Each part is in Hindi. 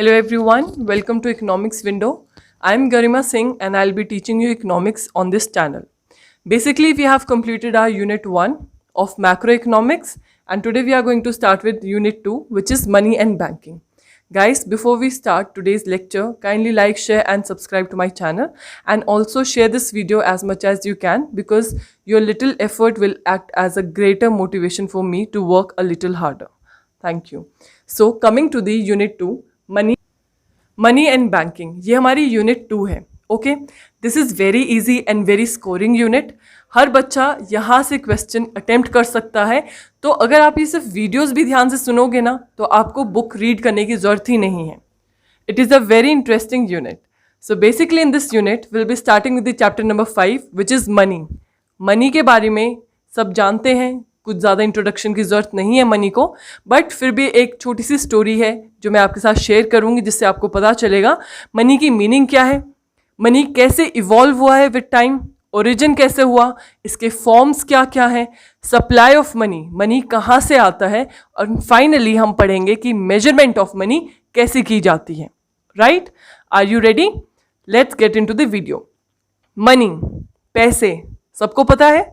Hello everyone, welcome to Economics Window. I am Garima Singh and I'll be teaching you economics on this channel. Basically, we have completed our unit 1 of macroeconomics and today we are going to start with unit 2, which is money and banking. Guys, before we start today's lecture, kindly like, share and subscribe to my channel and also share this video as much as you can because your little effort will act as a greater motivation for me to work a little harder. Thank you. So coming to the unit 2, money and banking, ये हमारी यूनिट 2 है. Okay, this is very easy and very scoring unit. हर बच्चा यहाँ से क्वेश्चन अटेम्प्ट कर सकता है. तो अगर आप ये सिर्फ वीडियोस भी ध्यान से सुनोगे ना तो आपको बुक रीड करने की ज़रूरत ही नहीं है. It is a very interesting unit. So basically in this unit will be starting with the chapter number 5 which is money. Money के बारे में सब जानते हैं, कुछ ज़्यादा इंट्रोडक्शन की ज़रूरत नहीं है मनी को, बट फिर भी एक छोटी सी स्टोरी है जो मैं आपके साथ शेयर करूंगी जिससे आपको पता चलेगा मनी की मीनिंग क्या है, मनी कैसे इवॉल्व हुआ है विद टाइम, ओरिजिन कैसे हुआ, इसके फॉर्म्स क्या क्या हैं, सप्लाई ऑफ मनी, मनी कहाँ से आता है, और फाइनली हम पढ़ेंगे कि मेजरमेंट ऑफ मनी कैसे की जाती है. Right, are you ready? Let's get into the video. Money, पैसे, सबको पता है.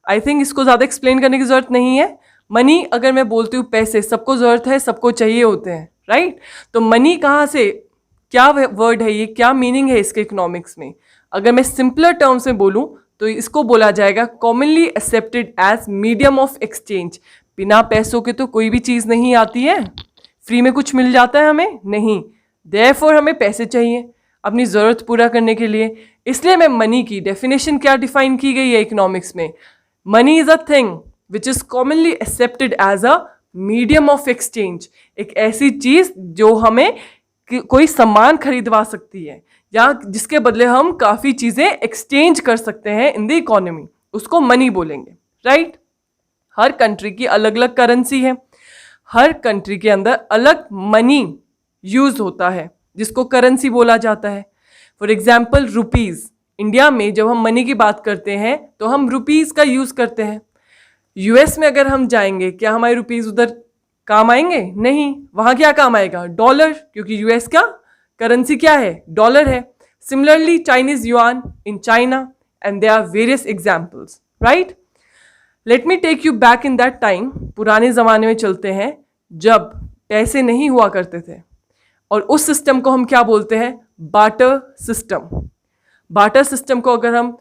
आई थिंक इसको ज़्यादा एक्सप्लेन करने की ज़रूरत नहीं है. मनी, अगर मैं बोलती हूँ पैसे, सबको ज़रूरत है, सबको चाहिए होते हैं. राइट, तो मनी कहाँ से, क्या वर्ड है ये, क्या मीनिंग है इसके इकोनॉमिक्स में. अगर मैं सिंपलर टर्म्स में बोलूँ तो इसको बोला जाएगा commonly accepted as medium of exchange. बिना पैसों के तो कोई भी चीज़ नहीं आती है. फ्री में कुछ मिल जाता है हमें? नहीं. देयरफॉर हमें पैसे चाहिए अपनी ज़रूरत पूरा करने के लिए. इसलिए मैं मनी की डेफिनेशन क्या डिफाइन की गई है इकोनॉमिक्स में. Money is a thing which is commonly accepted as a medium of exchange. एक ऐसी चीज जो हमें कोई सामान खरीदवा सकती है या जिसके बदले हम काफ़ी चीज़ें एक्सचेंज कर सकते हैं इन द इकोनॉमी, उसको मनी बोलेंगे. राइट, हर कंट्री की अलग अलग करेंसी है, हर कंट्री के अंदर अलग मनी यूज होता है जिसको करेंसी बोला जाता है. For example rupees. इंडिया में जब हम मनी की बात करते हैं तो हम रुपीज़ का यूज़ करते हैं. यूएस में अगर हम जाएंगे, क्या हमारे रुपीज़ उधर काम आएंगे? नहीं. वहाँ क्या काम आएगा? डॉलर, क्योंकि यूएस का करेंसी क्या है? डॉलर है. Similarly Chinese yuan in China and there are various examples. Right, let me take you back in that time. पुराने ज़माने में चलते हैं जब पैसे नहीं हुआ करते थे, और उस सिस्टम को हम क्या बोलते हैं? Barter system. बार्टर सिस्टम को अगर हम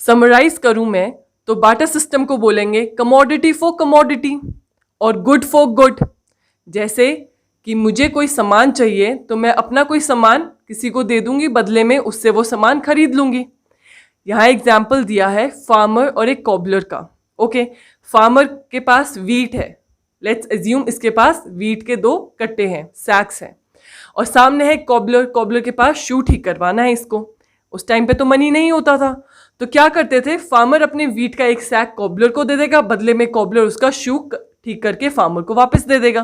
समराइज करूं मैं तो बार्टर सिस्टम को बोलेंगे कमोडिटी फॉर कमोडिटी और गुड फॉर गुड. जैसे कि मुझे कोई सामान चाहिए तो मैं अपना कोई सामान किसी को दे दूंगी, बदले में उससे वो सामान खरीद लूंगी. यहाँ एग्जाम्पल दिया है फार्मर और एक कॉबलर का. ओके, फार्मर के पास वीट है. लेट्स एज्यूम इसके पास वीट के 2 कट्टे हैं, सैक्स हैं, और सामने है कॉबलर. कॉबलर के पास शू ठीक करवाना है इसको. उस टाइम पे तो मनी नहीं होता था, तो क्या करते थे? फार्मर अपने वीट का एक सैक कॉबलर को दे देगा, बदले में कॉबलर उसका शू ठीक करके फार्मर को वापस दे देगा.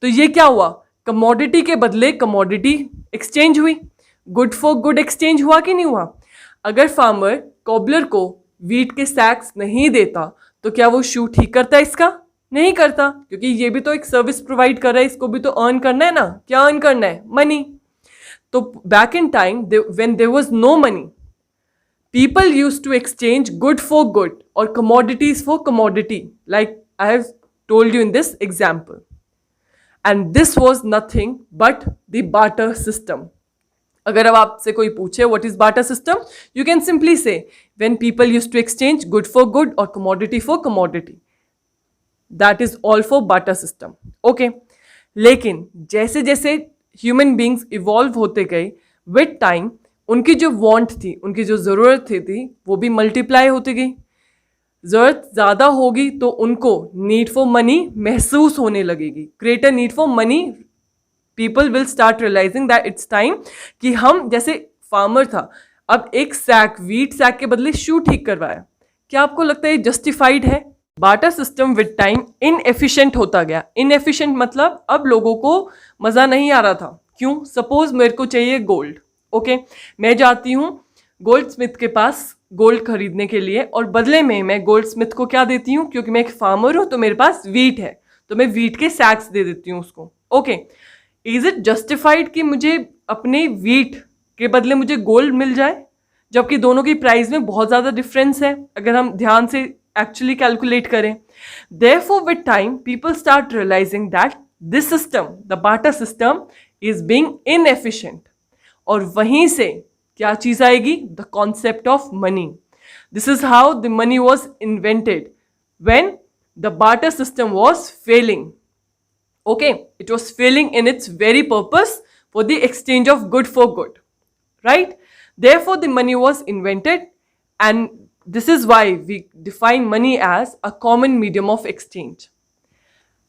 तो ये क्या हुआ? कमोडिटी के बदले कमोडिटी एक्सचेंज हुई. गुड फॉर गुड एक्सचेंज हुआ कि नहीं हुआ? अगर फार्मर कॉबलर को वीट के सैक्स नहीं देता तो क्या वो शू ठीक करता है इसका? नहीं करता, क्योंकि ये भी तो एक सर्विस प्रोवाइड कर रहा है, इसको भी तो अर्न करना है ना. क्या अर्न करना है? मनी. तो back in time when there was no money, people used to exchange good for good और commodities for commodity, like I have told you in this example. And this was nothing but the barter system. अगर अब आपसे कोई पूछे what is barter system, you can simply say when people used to exchange good for good और commodity for commodity. That is all for barter system. Okay, लेकिन जैसे जैसे ह्यूमन बींग्स इवॉल्व होते गए विद टाइम, उनकी जो वांट थी, उनकी जो ज़रूरत थी वो भी मल्टीप्लाई होती गई. ज़रूरत ज़्यादा होगी तो उनको नीड फॉर मनी महसूस होने लगेगी. Greater need for money, people will start realizing that it's time कि हम, जैसे फार्मर था, अब एक सैक वीट सैक के बदले शू ठीक करवाया. क्या आपको लगता है ये जस्टिफाइड है? Barter system with time inefficient होता गया. इनएफिशिएंट मतलब अब लोगों को मज़ा नहीं आ रहा था. क्यों? सपोज मेरे को चाहिए गोल्ड. ओके, मैं जाती हूँ गोल्ड स्मिथ के पास गोल्ड खरीदने के लिए, और बदले में मैं गोल्ड स्मिथ को क्या देती हूँ? क्योंकि मैं एक फार्मर हूँ तो मेरे पास वीट है, तो मैं वीट के सैक्स दे देती हूँ उसको. ओके, इज इट जस्टिफाइड कि मुझे अपने वीट के बदले मुझे गोल्ड मिल जाए, जबकि दोनों की प्राइस में बहुत ज़्यादा डिफरेंस है अगर हम ध्यान से एक्चुअली कैलकुलेट करें. Therefore, with time, people start realizing that this system, the barter system, is being inefficient. और वहीं से क्या चीज आएगी? The concept of money. This is how the money was invented when the barter system was failing. Okay, it was failing in its very purpose for the exchange of good for good, right? Therefore, the money was invented, and this is why we define money as a common medium of exchange.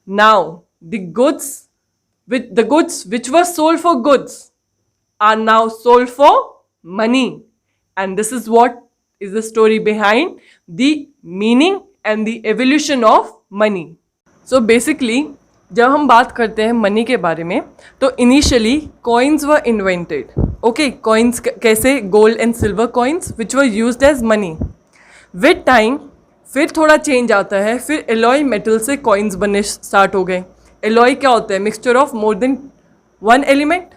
Now, the goods which were sold for goods are now sold for money, and this is what is the story behind the meaning and the evolution of money. So basically, जब हम बात करते हैं मनी के बारे में, तो initially coins were invented. Okay, coins कैसे? Gold and silver coins which were used as money. With time फिर थोड़ा चेंज आता है, फिर एलॉय मेटल से कॉइन्स बनने स्टार्ट हो गए. एलॉय क्या होता है? Mixture of more than one element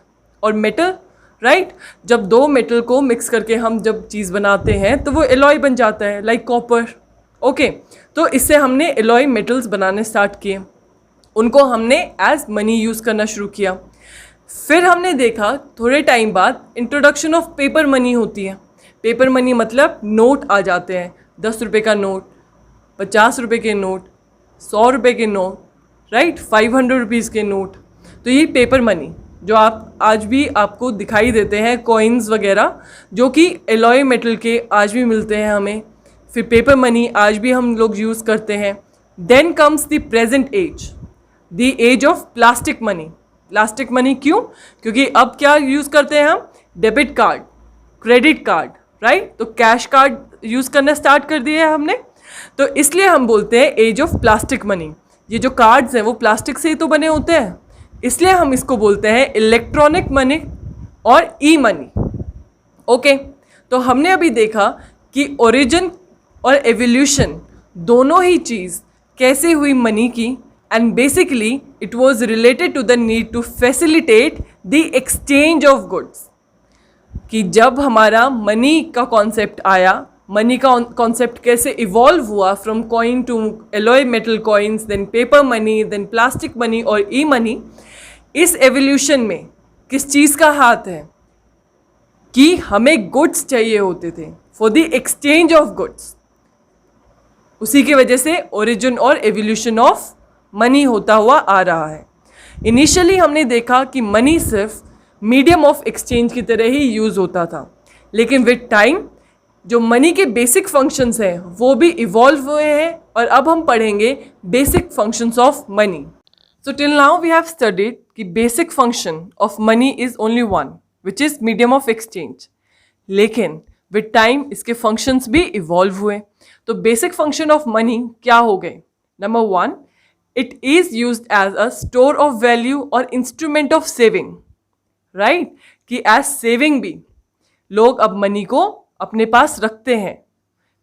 और मेटल, राइट? जब दो मेटल को मिक्स करके हम जब चीज़ बनाते हैं तो वो एलॉय बन जाता है, लाइक कॉपर. ओके, तो इससे हमने एलॉय मेटल्स बनाने स्टार्ट किए, उनको हमने एज मनी यूज़ करना शुरू किया. फिर हमने देखा थोड़े टाइम बाद इंट्रोडक्शन ऑफ पेपर मनी होती है. पेपर मनी मतलब नोट आ जाते हैं, 10 रुपये का नोट, 50 रुपये के नोट, 100 रुपये के नोट, राइट, 500 रुपीज़ के नोट. तो ये पेपर मनी जो आप आज भी आपको दिखाई देते हैं, कॉइन्स वगैरह जो कि एलॉय मेटल के आज भी मिलते हैं हमें. फिर पेपर मनी आज भी हम लोग यूज़ करते हैं. Then comes the present age, the age of plastic money. Plastic money क्यों? क्योंकि अब क्या यूज़ करते हैं हम? Debit card, credit card, right? तो कैश कार्ड यूज़ करना स्टार्ट कर दिए हैं हमने, तो इसलिए हम बोलते हैं एज ऑफ प्लास्टिक मनी. ये जो कार्ड्स हैं वो प्लास्टिक से ही तो बने होते हैं, इसलिए हम इसको बोलते हैं इलेक्ट्रॉनिक मनी और ई मनी. ओके, तो हमने अभी देखा कि ओरिजिन और एवोल्यूशन दोनों ही चीज़ कैसे हुई मनी की, and basically it was related to the need to facilitate the exchange of goods. कि जब हमारा मनी का कॉन्सेप्ट आया, मनी का कॉन्सेप्ट कैसे इवॉल्व हुआ from coin to alloy metal coins, then paper money, then plastic money और ई मनी. इस एवोल्यूशन में किस चीज़ का हाथ है? कि हमें गुड्स चाहिए होते थे for the exchange of goods. उसी की वजह से ओरिजिन और एवोल्यूशन ऑफ मनी होता हुआ आ रहा है. इनिशियली हमने देखा कि मनी सिर्फ मीडियम ऑफ एक्सचेंज की तरह ही यूज़ होता था, लेकिन विद टाइम जो मनी के बेसिक फंक्शंस हैं वो भी इवॉल्व हुए हैं, और अब हम पढ़ेंगे basic functions of money. So till now we have studied कि basic function of money is only one, which is medium of exchange. लेकिन विद टाइम इसके फंक्शंस भी इवॉल्व हुए. तो बेसिक फंक्शन ऑफ मनी क्या हो गए? Number 1, it is used as a store of value और instrument of saving, right? कि as saving भी लोग अब मनी को अपने पास रखते हैं.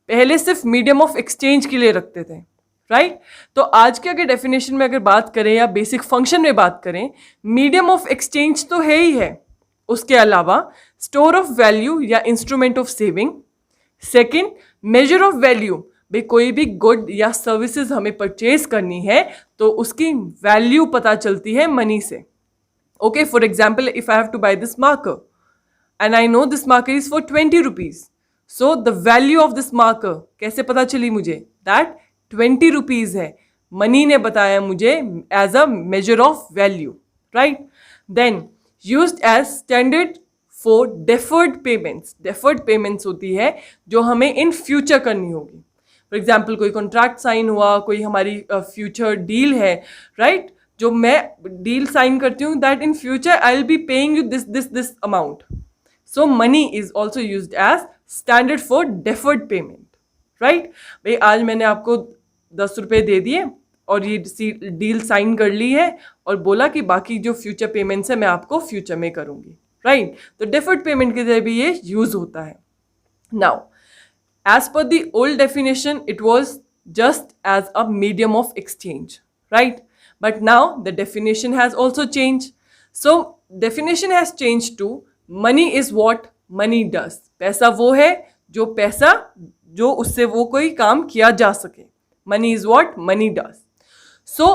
पहले सिर्फ मीडियम ऑफ एक्सचेंज के लिए रखते थे, राइट? तो आज के अगर डेफिनेशन में अगर बात करें या बेसिक फंक्शन में बात करें, मीडियम ऑफ एक्सचेंज तो है ही है, उसके अलावा स्टोर ऑफ वैल्यू या instrument of saving. Second, major of value, भाई कोई भी गुड या सर्विसेज हमें परचेज करनी है तो उसकी वैल्यू पता चलती है मनी से. Okay, for example if I have to buy this marker and I know this marker is for 20 rupees, so the value of this marker कैसे पता चली मुझे? दैट 20 रुपीज है, मनी ने बताया मुझे as a measure of value, right? Then used as standard for deferred payments. Deferred payments होती है जो हमें इन फ्यूचर करनी होगी. फॉर एग्जाम्पल कोई कॉन्ट्रैक्ट साइन हुआ, कोई हमारी फ्यूचर डील है, राइट? जो मैं डील साइन करती हूँ that in future I will be paying you this amount. So money is also used as standard for deferred payment, right? भाई आज मैंने आपको 10 रुपये दे दिए और ये डील साइन कर ली है और बोला कि बाकी जो फ्यूचर पेमेंट्स है मैं आपको फ्यूचर में करूँगी, राइट? तो डेफर्ड पेमेंट के लिए भी ये यूज़ होता है. Now as per the old definition, it was just as a medium of exchange, right? but now the definition has also changed. So definition has changed to money is what money does. पैसा वो है जो उससे वो कोई काम किया जा सके. Money is what money does. So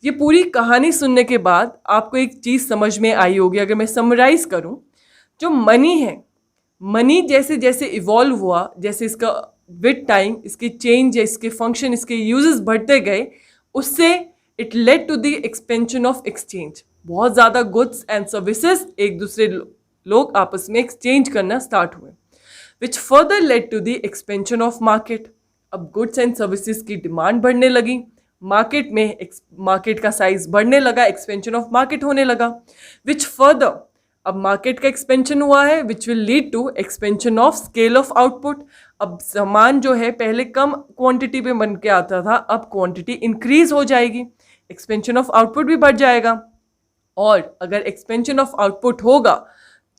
ये पूरी कहानी सुनने के बाद आपको एक चीज समझ में आई होगी. अगर मैं समराइज करूं, जो मनी है, मनी जैसे जैसे इवॉल्व हुआ, जैसे इसका विद टाइम इसके चेंज, इसके फंक्शन, इसके यूजेस बढ़ते गए, उससे it led to the expansion of exchange. बहुत ज़्यादा गुड्स एंड सर्विसेज एक दूसरे लोग आपस में एक्सचेंज करना स्टार्ट हुए, which further led to the expansion of market. अब गुड्स एंड सर्विसेज की डिमांड बढ़ने लगी, मार्केट का साइज बढ़ने लगा, एक्सपेंशन ऑफ मार्केट होने लगा, विच फर्दर अब मार्केट का एक्सपेंशन हुआ है, which will lead to expansion of scale of output. अब सामान जो है पहले कम क्वांटिटी पे बन के आता था, अब क्वांटिटी इंक्रीज हो जाएगी, एक्सपेंशन ऑफ आउटपुट भी बढ़ जाएगा. और अगर एक्सपेंशन ऑफ आउटपुट होगा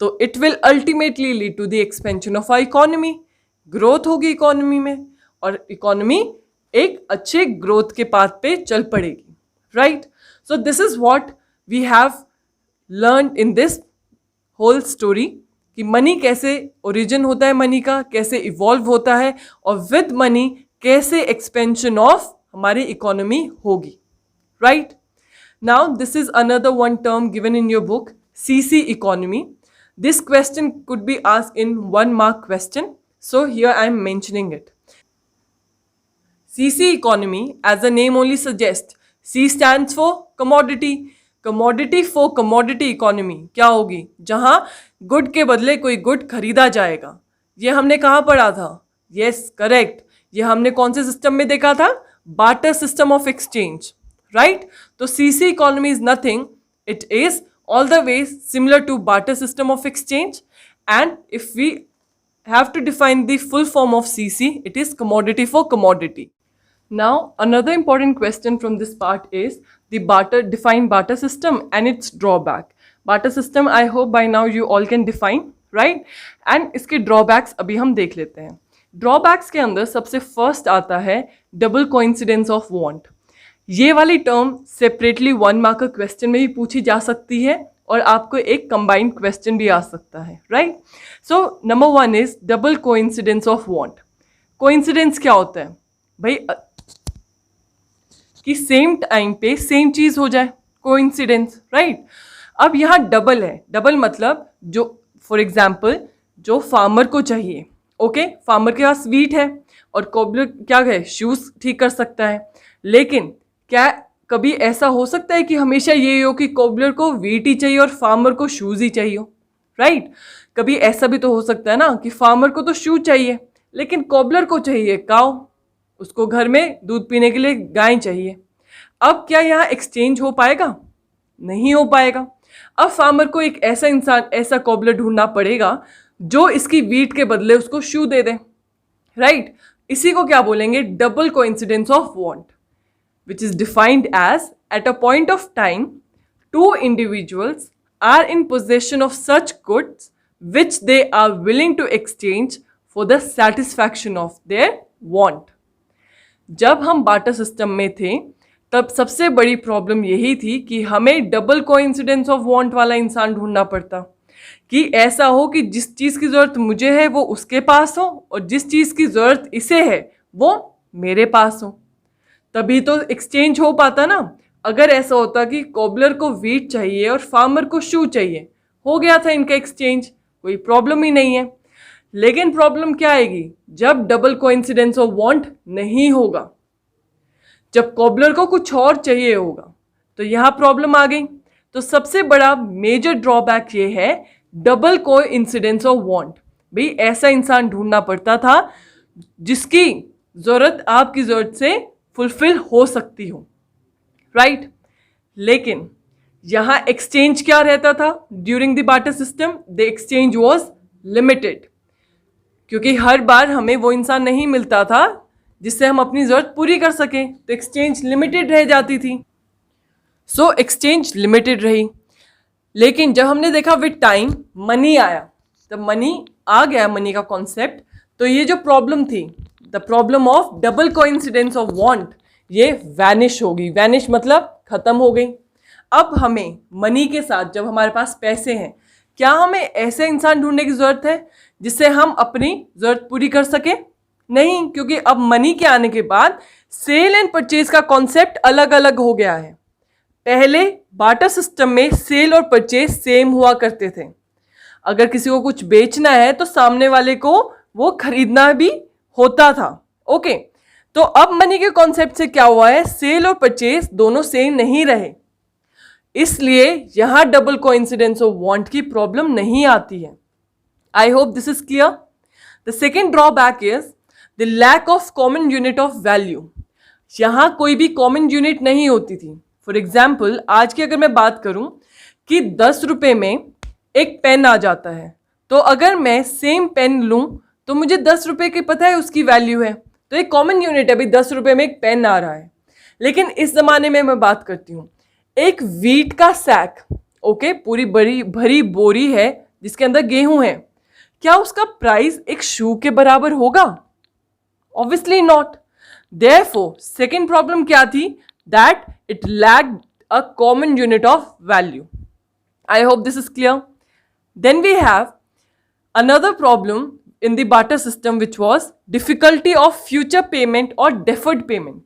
तो it will ultimately lead to the expansion of our economy. Growth होगी इकोनॉमी में और इकोनॉमी एक अच्छे ग्रोथ के पाथ पे चल पड़ेगी. Right. So this is what we have learn in this whole story कि मनी कैसे ओरिजिन होता है, मनी का कैसे इवॉल्व होता है, और विद मनी कैसे एक्सपेंशन ऑफ हमारी इकोनॉमी होगी. Right. Now this is another one term given in your book, CC economy. This question could be asked in 1 mark question. So here I am mentioning it. CC economy, as the name only suggests, C stands for commodity. Commodity for commodity economy क्या होगी? जहाँ गुड के बदले कोई गुड खरीदा जाएगा. ये हमने कहाँ पढ़ा था? Yes, correct. ये हमने कौन से सिस्टम में देखा था? Barter system of exchange. Right? तो CC economy is nothing. It is all the ways similar to barter system of exchange, and if we have to define the full form of CC, it is commodity for commodity. Now another important question from this part is the define barter system and its drawback. Barter system I hope by now you all can define, right? And इसके drawbacks अभी हम देख लेते हैं. Drawbacks के अंदर सबसे first आता है double coincidence of want. ये वाली टर्म सेपरेटली 1 मार्क क्वेश्चन में भी पूछी जा सकती है और आपको एक कंबाइंड क्वेश्चन भी आ सकता है. Right. So number 1 is double coincidence of want. Coincidence क्या होता है भाई? कि सेम टाइम पे सेम चीज हो जाए, कोइंसिडेंस. राइट. अब यहाँ डबल है. डबल मतलब जो फॉर एग्जाम्पल जो फार्मर को चाहिए, ओके, फार्मर के पास वीट है और कोबलर क्या है, शूज ठीक कर सकता है. लेकिन क्या कभी ऐसा हो सकता है कि हमेशा ये हो कि कोबलर को वीट ही चाहिए और फार्मर को शूज़ ही चाहिए हो? राइट. कभी ऐसा भी तो हो सकता है ना कि फार्मर को तो शूज चाहिए लेकिन कोबलर को चाहिए काऊ, उसको घर में दूध पीने के लिए गाय चाहिए. अब क्या यहाँ एक्सचेंज हो पाएगा? नहीं हो पाएगा. अब फार्मर को एक ऐसा इंसान, ऐसा कोबलर ढूंढना पड़ेगा जो इसकी वीट के बदले उसको शू दे दे. राइट. इसी को क्या बोलेंगे? Double coincidence of want, which is defined as at a point of time two individuals are in possession of such goods which they are willing to exchange for the satisfaction of their want. जब हम बार्टर सिस्टम में थे तब सबसे बड़ी प्रॉब्लम यही थी कि हमें डबल कोइंसिडेंस ऑफ वांट वाला इंसान ढूंढना पड़ता, कि ऐसा हो कि जिस चीज़ की ज़रूरत मुझे है वो उसके पास हो और जिस चीज़ की ज़रूरत इसे है वो मेरे पास हो, तभी तो एक्सचेंज हो पाता ना. अगर ऐसा होता कि कोबलर को वीट चाहिए और फार्मर को शू चाहिए, हो गया था इनका एक्सचेंज, कोई प्रॉब्लम ही नहीं है. लेकिन प्रॉब्लम क्या आएगी? जब डबल कोइंसिडेंस ऑफ वांट नहीं होगा, जब कोबलर को कुछ और चाहिए होगा, तो यहाँ प्रॉब्लम आ गई. तो सबसे बड़ा मेजर ड्रॉबैक ये है डबल कोइंसिडेंस ऑफ वांट. भाई ऐसा इंसान ढूंढना पड़ता था जिसकी ज़रूरत आपकी ज़रूरत से फुलफिल हो सकती हो. राइट. लेकिन यहाँ एक्सचेंज क्या रहता था during the barter system? The exchange was limited, क्योंकि हर बार हमें वो इंसान नहीं मिलता था जिससे हम अपनी ज़रूरत पूरी कर सकें, तो एक्सचेंज लिमिटेड रह जाती थी. सो एक्सचेंज लिमिटेड रही. लेकिन जब हमने देखा विद टाइम मनी आया, तब मनी आ गया, मनी का कॉन्सेप्ट, तो ये जो प्रॉब्लम थी, the problem of double coincidence of want, ये वैनिश होगी. वैनिश मतलब खत्म हो गई। अब हमें मनी के साथ, जब हमारे पास पैसे हैं, क्या हमें ऐसे इंसान ढूंढने की जरूरत है जिससे हम अपनी जरूरत पूरी कर सके? नहीं, क्योंकि अब मनी के आने के बाद सेल एंड परचेज का कॉन्सेप्ट अलग अलग हो गया है। पहले बार्टर सिस्टम में सेल और परचेज सेम हुआ करते थे। अगर किसी को कुछ बेचना है तो सामने वाले को वो खरीदना भी होता था। ओके, तो अब मनी के कॉन्सेप्ट से क्या हुआ है, सेल और परचेज दोनों सेम नहीं रहे, इसलिए यहां डबल कोइंसिडेंस ऑफ वांट की प्रॉब्लम नहीं आती है। I hope this is clear. The second drawback is the lack of common unit of value. यहां कोई भी कॉमन यूनिट नहीं होती थी। फॉर एग्जाम्पल, आज की अगर मैं बात करूं कि 10 रुपए में एक पेन आ जाता है, तो अगर मैं सेम पेन लूं तो मुझे 10 रुपए की पता है उसकी वैल्यू है, तो एक कॉमन यूनिट है, अभी 10 रुपए में एक पेन आ रहा है। लेकिन इस जमाने में मैं बात करती हूँ, एक वीट का सैक, ओके, पूरी बड़ी भरी बोरी है जिसके अंदर गेहूं है, क्या उसका प्राइस एक शू के बराबर होगा? Obviously not. Therefore second problem क्या थी, that it lacked a common unit of value. I hope this is clear. Then we have another problem in the barter system, which was difficulty of future payment or deferred payment.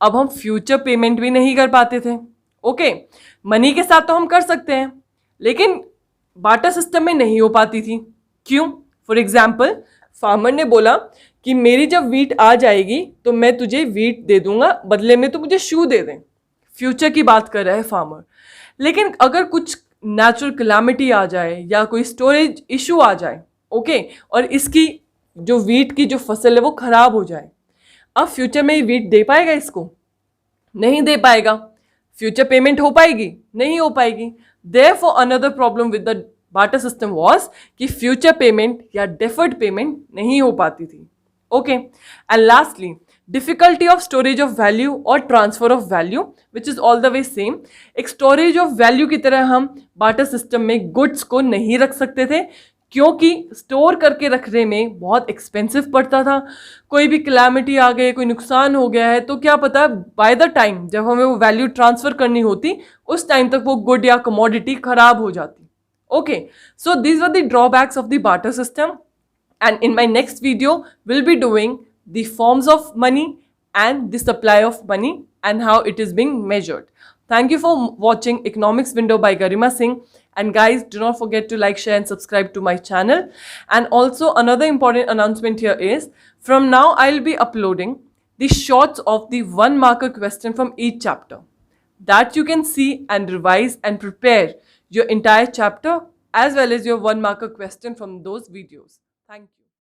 अब हम फ्यूचर पेमेंट भी नहीं कर पाते थे। ओके, मनी के साथ तो हम कर सकते हैं, लेकिन बार्टर सिस्टम में नहीं हो पाती थी। क्यों? फॉर एग्जाम्पल, फार्मर ने बोला कि मेरी जब वीट आ जाएगी तो मैं तुझे वीट दे दूंगा, बदले में तो मुझे शू दे दें। फ्यूचर की बात कर रहा है फार्मर। लेकिन अगर कुछ नेचुरल कैलामिटी आ जाए या कोई स्टोरेज इशू आ जाए, ओके, और इसकी जो वीट की जो फसल है वो खराब हो जाए, अब फ्यूचर में ये वीट दे पाएगा इसको? नहीं दे पाएगा। फ्यूचर पेमेंट हो पाएगी? नहीं हो पाएगी। Therefore another problem with the barter system was कि फ्यूचर पेमेंट या डेफर्ड पेमेंट नहीं हो पाती थी। Okay, and lastly difficulty of storage of value और transfer of value, which is all the way same. एक स्टोरेज ऑफ वैल्यू की तरह हम बार्टर सिस्टम में गुड्स को नहीं रख सकते थे, क्योंकि स्टोर करके रखने में बहुत एक्सपेंसिव पड़ता था। कोई भी क्लैमिटी आ गई, कोई नुकसान हो गया है, तो क्या पता बाय द टाइम जब हमें वो वैल्यू ट्रांसफर करनी होती, उस टाइम तक वो गुड या कमोडिटी खराब हो जाती। Okay, so these were the drawbacks of the barter system, and in my next video we'll be doing the forms of money and the supply of money and how it is being measured. Thank you for watching Economics Window by Garima Singh, and guys, do not forget to like, share and subscribe to my channel. And also another important announcement here is, from now I'll be uploading the shorts of the 1 marker question from each chapter, that you can see and revise and prepare your entire chapter as well as your 1 marker question from those videos. Thank you.